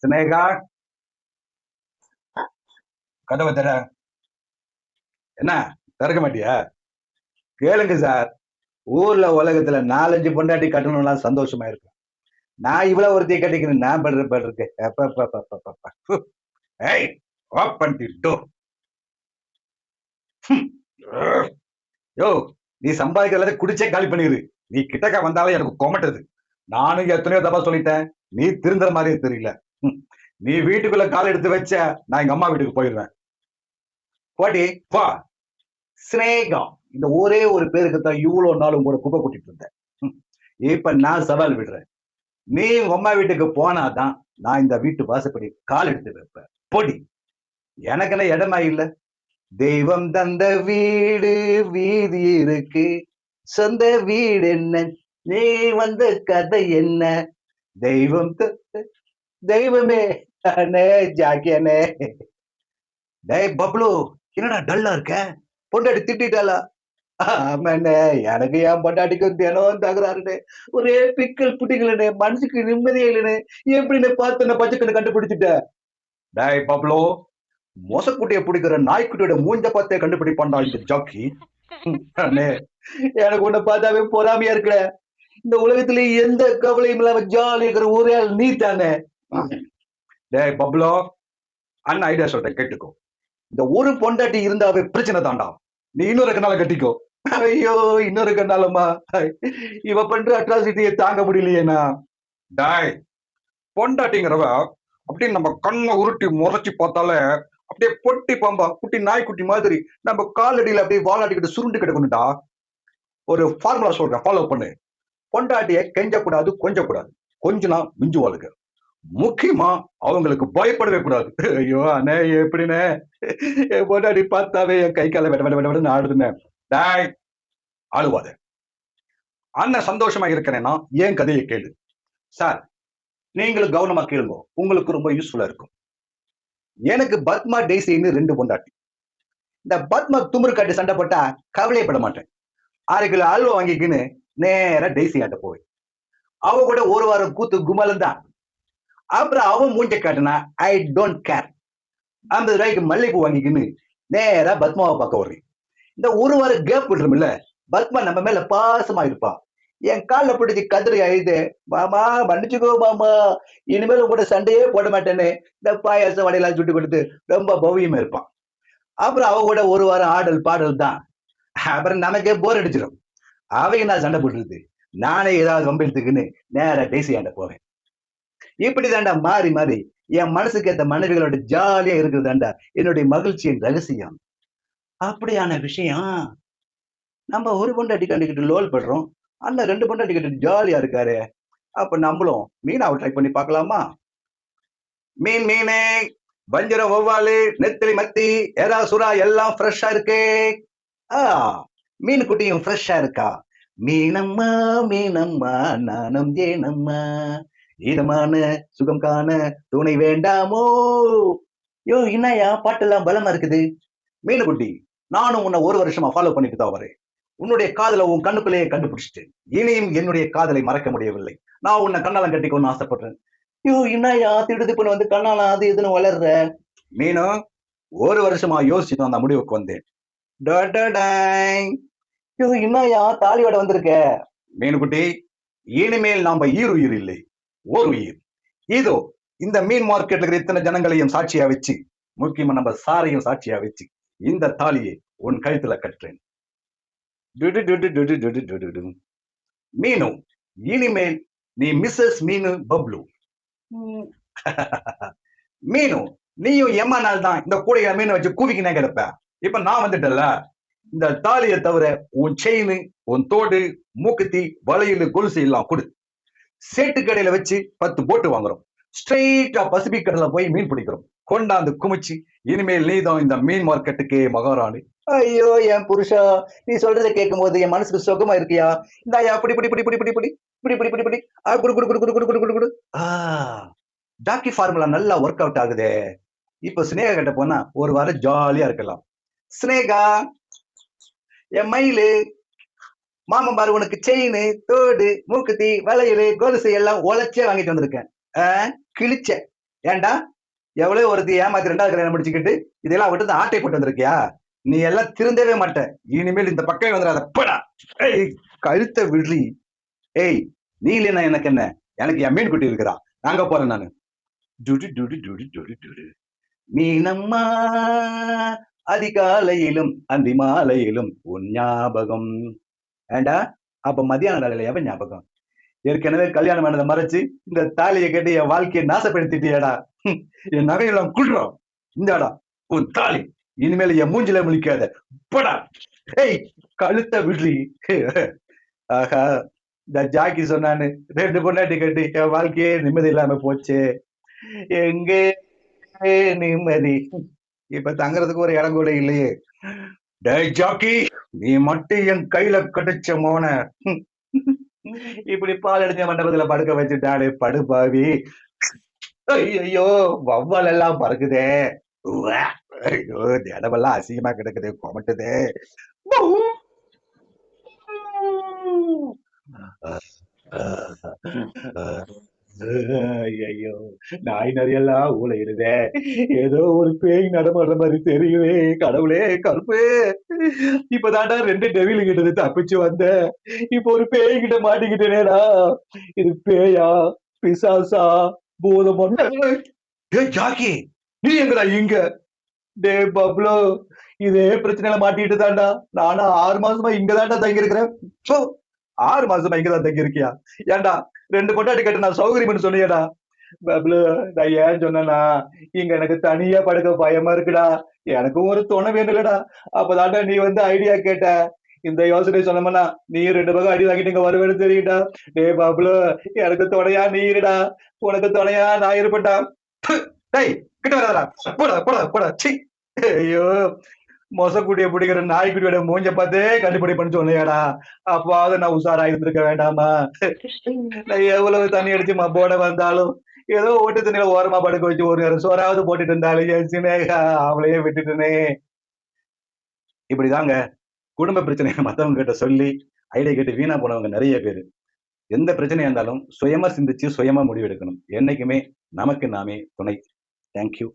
சினேகா, கதவை தர. என்ன திறக்க மாட்டியா? கேளுங்க சார். ஊர்ல உலகத்துல 4-5 பொண்டாட்டி கட்டணும்லாம் சந்தோஷமா இருக்கு. நான் இவ்வளவு ஒருத்தையை கட்டிக்கணும் நான் படுறேன். ஏய், ஓப்பன் தி டோர். யோ, நீ சம்பாதிக்கிறத குடிச்சே காலி பண்ணிடு. நீ கிட்டக்க வந்தாலே எனக்கு கொமட்டது. நானும் எத்தனையோ தப்பா சொல்லிட்டேன். நீ திருந்துற மாதிரியே தெரியல. நீ வீட்டுக்குள்ள கால் எடுத்து வச்ச நான் எங்க அம்மா வீட்டுக்கு போயிடுவேன். போட்டி பா. சினேகா, இந்த ஒரே ஒரு பேருக்கு தான் இவ்வளவு நாள் உங்களோட குப்பை கூட்டிட்டு இருந்தேன். இப்ப நான் சவால் விடுறேன். நீ உங்க அம்மா வீட்டுக்கு போனாதான் நான் இந்த வீட்டு வாசப்படி கால் எடுத்து வைப்பேன். போடி. எனக்குன்னு இடமா இல்ல. தெய்வம் தந்த வீடு வீதி இருக்கு, சொந்த வீடு என்ன, நீ வந்த கதை என்ன, தெய்வம் தெய்வமே அண்ணே ஜாக்கியனே. டேய் பப்ளு, என்னடா டல்லா இருக்க? பொண்டாட்டி திட்டாளா? ஆமாண்ணே, எனக்கு என் பொண்டாட்டிக்கும் தினம் தகுறாருண்ணே. ஒரே பிக்கல் புட்டிங்களே, மனசுக்கு நிம்மதியே இல்லைண்ணே. எப்படின்னு பார்த்து பச்சைக்கண்ணு கண்டுபிடிச்சிட்ட? டேய் பப்ளு, மொசக்குட்டியை பிடிக்கிற நாய்க்குட்டியோட மூஞ்ச பார்த்தே கண்டுபிடிப்பான்டா இந்த ஜாக்கி. எனக்கு உன்னை பார்த்தாவே பொறாமையா இருக்கிற. இந்த உலகத்துல எந்த கவலையும் இல்லாம ஜாலி இருக்கிற ஒரே ஆள் நீ தானே. டேய் பப்ளோ, அண்ணன் ஐடியா சொல்றேன் கேட்டுக்கோ. இந்த ஒரு பொண்டாட்டி இருந்தாவே பிரச்சனை தாண்டா. நீ இன்னொரு கண்ணால கட்டிக்கோ. ஐயோ, இன்னொரு கண்ணாலமா இவ பண்ற அட்ராசிட்டியை தாங்க முடியலையேனா. டாய், பொண்டாட்டிங்கிறவ அப்படின்னு நம்ம கண்ணை உருட்டி முறைச்சி பார்த்தாலே அப்படியே பொட்டி பாம்பா குட்டி நாய்க்குட்டி மாதிரி நம்ம காலடியில அப்படியே வாழாட்டிக்கிட்டு சுருண்டு கிடக்கணும்டா. ஒரு ஃபார்முலா சொல்றேன், ஃபாலோ பண்ணு. பொண்டாட்டிய கெஞ்சக்கூடாது, கொஞ்சக்கூடாது. கொஞ்சனா மிஞ்சுவாளுங்க. முக்கியமா அவங்களுக்கு பயப்படவே கூடாது. ஐயோ அண்ணே, எப்படின்னு பொண்டாட்டி பார்த்தாவே என் கை கால வெட வெட வெடன்னு ஆடுதுன்னு. டாய், ஆளுவாத. அண்ணன் சந்தோஷமா இருக்கிறேன்னா ஏன் கதையை கேளு. சார், நீங்களும் கவனமா கேளுங்க, உங்களுக்கு ரொம்ப யூஸ்ஃபுல்லா இருக்கும். எனக்கு பத்மா டெய்ஸின்னு 2 பொண்டாட்டி. இந்த பத்மா துமுறு காட்டி சண்டை போட்டா கவலையப்பட மாட்டேன். 6 கிலோ அல்வா வாங்கிக்கின்னு நேரா டெய்ஸி ஆட்ட போவேன். அவ கூட ஒரு வாரம் கூத்து குமலம் தான். அப்புறம் அவன் மூஞ்ச காட்டினா ஐ டோன்ட் கேர். 50 ரூபாய்க்கு மல்லிகைப்பூ வாங்கிக்கின்னு நேரா பத்மாவை பார்க்க வர்றேன். இந்த ஒரு வாரம் கேப் விட்டுருமில்ல, பத்மா நம்ம மேல பாசமா இருப்பா. என் காலில் பிடிச்சி கதிரி அழுது, மாமா மன்னிச்சுக்கோ மாமா, இனிமேல் கூட சண்டையே போட மாட்டேன்னு இந்த பாயாசம் வடையெல்லாம் சுட்டு கொடுத்து ரொம்ப பவ்யமா இருப்பான். அப்புறம் அவ கூட ஒரு வாரம் ஆடல் பாடல் தான். அப்புறம் நமக்கே போர் அடிச்சிடும். அவையும் நான் சண்டை போட்டுருது. நானே ஏதாவது வம்பிழுத்துக்குன்னு நேர டெய்ஸி ஆண்ட போவேன். இப்படி தாண்டா மாறி மாறி என் மனசுக்கு ஏற்ற மனைவிகளோட ஜாலியா இருக்கிறதாண்டா என்னுடைய மகிழ்ச்சியின் ரகசியம். அப்படியான விஷயம். நம்ம ஒரு பொண்டாட்டி கண்டுக்கிட்டு லோல் படுறோம், அண்ணன் 2 பொண்டாட்டி கண்டு ஜாலியா இருக்காரு. அப்ப நம்மளும் மீனாவை ட்ரை பண்ணி பார்க்கலாமா? மீன் மீனே, வஞ்சரம் ஒவ்வாலு, நெத்திலி மத்தி, எறா சுறா எல்லாம் ஃப்ரெஷ்ஷா இருக்கு. மீன் குட்டியும் ஃப்ரெஷ்ஷா இருக்கா? மீனம்மா மீனம்மா நானும் ஏனம்மா, இதமான சுகம் காண துணை வேண்டாமோ. யோ, என்னையா பாட்டெல்லாம் பலமா இருக்குது. மீனுக்குட்டி, நானும் உன்னை 1 வருஷமா ஃபாலோ பண்ணிட்டு தான் வரேன். உன்னுடைய காதலை உன் கண்ணுக்குள்ளேயே கண்டுபிடிச்சிட்டு இனியும் என்னுடைய காதலை மறக்க முடியவில்லை. நான் உன்னை கண்ணாலம் கட்டிக்கணும்னு ஆசைப்படுறேன். யோ, என்னையா திடுதிப்புன்னு வந்து கண்ணாலம் அது இதுன்னு வளர்ற. மீனும் 1 வருஷமா யோசிச்சுட்டு அந்த முடிவுக்கு வந்தேன். யோ, என்னையா தாலியோட வந்திருக்க. மீனுக்குட்டி, இனிமேல் நாம ஈருயிர் இல்லை, ஓர் உயிர். இதோ இந்த மீன் மார்க்கெட்ல இருக்கிற இத்தனை ஜனங்களையும் சாட்சியா வச்சு, முக்கியமா நம்ம சாரையும் சாட்சியா வச்சு இந்த தாலியை உன் கழுத்துல கட்டுறேன். மீனு, இனிமேல் நீ மிஸ்ஸஸ் மீனு பப்ளு. மீனு, நீயும் எம்மா நாள் தான் இந்த கூடையில மீனை வச்சு கூவிக்கினே கிடப்ப. இப்ப நான் வந்துட்டல. இந்த தாலியை தவிர உன் செயின், உன் தோடு, மூக்குத்தி, வளையல், கொலுசு எல்லாம் கொடு. சேட்டு கடையில வச்சு 10 போட்டு வாங்குறோம். ஸ்ட்ரெயிட்டா பசிபிக் கடல போய் மீன் பிடிக்கிறோம். கொண்டாந்து குமிச்சு இனிமேல் நீதான் இந்த மீன் மார்க்கெட்டுக்கே மகாராணி. ஐயோ என் புருஷா, நீ சொல்றதை கேட்கும் போது என் மனசுக்கு சுகமா இருக்கியா? இந்தாயா பிடி பிடி பிடி பிடி பிடி பிடி பிடி பிடி பிடி பிடி குடு குடு குடு குடு குடு குடு குடு. டாக்கி ஃபார்முலா நல்லா ஒர்க் அவுட் ஆகுதே. இப்ப சினேகா கிட்ட போனா 1 வாரம் ஜாலியா இருக்கலாம். சினேகா, என் மயிலு, மாமன் பாரு உனக்கு செயின், தோடு, மூக்குத்தி, வளையல், கொலுசு எல்லாம் உழைச்சே வாங்கிட்டு வந்திருக்கேன். கிழிச்ச ஏன்டா எவ்வளவு ஒருத்தி ஏமாத்தி 2வது கல்யாணம் முடிச்சுக்கிட்டு இதெல்லாம் விட்டு ஆட்டை போட்டு வந்திருக்கியா? நீ எல்லாம் திருந்தவே மாட்ட. இனிமேல் இந்த பக்கம் வந்துடாத. போடா. ஏய், கழுத்தை விடுறி. ஏய், நீ இல்லைன்னா எனக்கு என்ன? எனக்கு என் மீன் குட்டி இருக்கிறா. நாங்க போறேன் நானு. டுடு டுடு டுடு டுடு டுடு. மீனம்மா அதிகாலையிலும் அந்தி மாலையிலும் உன் ஞாபகம். ஏண்டா அப்ப மதியான வேலையில எவன் ஞாபகம்? ஏற்கனவே கல்யாணம் ஆனதை மறைச்சு இந்த தாலியை கேட்டு என் வாழ்க்கையை நாசப்படுத்திட்டியடா. என் நகையெல்லாம் குடுறோம். இந்தாடா உன் தாலி. இனிமேல் என் மூஞ்சில முழிக்காத. போடா. ஏய், கழுத்தை விடுறி. ஆஹா, இந்த ஜாக்கி சொன்னான்னு 2 பொண்டாட்டி கட்டி என் வாழ்க்கையே நிம்மதி இல்லாம போச்சு. எங்கே நிம்மதி? இப்ப தங்குறதுக்கு ஒரு இடம் கூட இல்லையே. டேய் ஜாக்கி, நீ மட்டும் என் கையில கிடைச்ச மோன இப்படி பால் அடிஞ்ச மண்டபத்துல படுக்க வச்சுட்டாடு படுபாவி. ஐயோ, வவ்வால் எல்லாம் பறக்குதே. உவ்வே. ஐயோ, இடமெல்லாம் அசிங்கமா கிடக்குது, கொமட்டுதே. ஐயோ, நாய் நரியெல்லாம் ஊழையிடுதே. ஏதோ ஒரு பேய் நடமாடுற மாதிரி தெரியுதே. கடவுளே கருப்பு. இப்பதான்டா 2 டெவிலு கிட்ட தப்பிச்சு வந்த. இப்ப ஒரு பேய் கிட்ட மாட்டிக்கிட்டேனேடா. இது பேயா பிசாசா பூதமோ? டேய் ஜாக்கி, நீ எங்கடா இங்க? டேய் பப்ளோ, இதே பிரச்சனையில மாட்டிட்டு தான்டா நானும் 6 மாசமா இங்கதான்டா தங்கி இருக்கிறேன். 6 மாசமா இங்கதான் தங்கி இருக்கியா? ஏன்டா 2 பொண்டாட்டி கட்டு நான் சௌகரியம்னு சொன்னியடா. பப்ளு, நான் ஏன் சொன்னேன்னா, இங்க எனக்கு தனியா படுக்க பயமா இருக்குடா. எனக்கும் ஒரு துணை வேணும்லடா. அப்பதான்டா நீ வந்து ஐடியா கேட்ட. இந்த யோசனை சொன்னோம்னா நீ 2 பக்கம் அடி வாங்கிட்டு இங்க வருவேன்னு தெரியும்டா. டேய் பப்ளு, எனக்கு துணையா நீ இருடா. உனக்கு துணையா நான் இருப்பேன்டா. டேய், கிட்ட வராதடா. போடா போடா போடா. சீ. ஐயோ, மொசக்குட்டியை பிடிக்கிற நாய்க்குட்டியோட மூஞ்ச பார்த்தே கண்டுபிடிப்பேன்னு சொன்னியாடா. அப்பாவது நான் உஷாரா இருந்திருக்க வேண்டாமா? நான் எவ்வளவு தண்ணி அடிச்சு மப்போட வந்தாலும் ஏதோ ஓட்டு தண்ணியில ஓரமா படுக்க வச்சு ஒரு நேரம் சோறாவது போட்டுட்டு இருந்தாலும் என் சினேகா அவளையே விட்டுட்டுனே. இப்படிதாங்க குடும்ப பிரச்சனையை மத்தவங்க கிட்ட சொல்லி ஐடியா கேட்டு வீணா போனவங்க நிறைய பேரு. எந்த பிரச்சனையா இருந்தாலும் சுயமா சிந்திச்சு சுயமா முடிவெடுக்கணும். என்னைக்குமே நமக்கு நாமே துணை. தேங்க்யூ.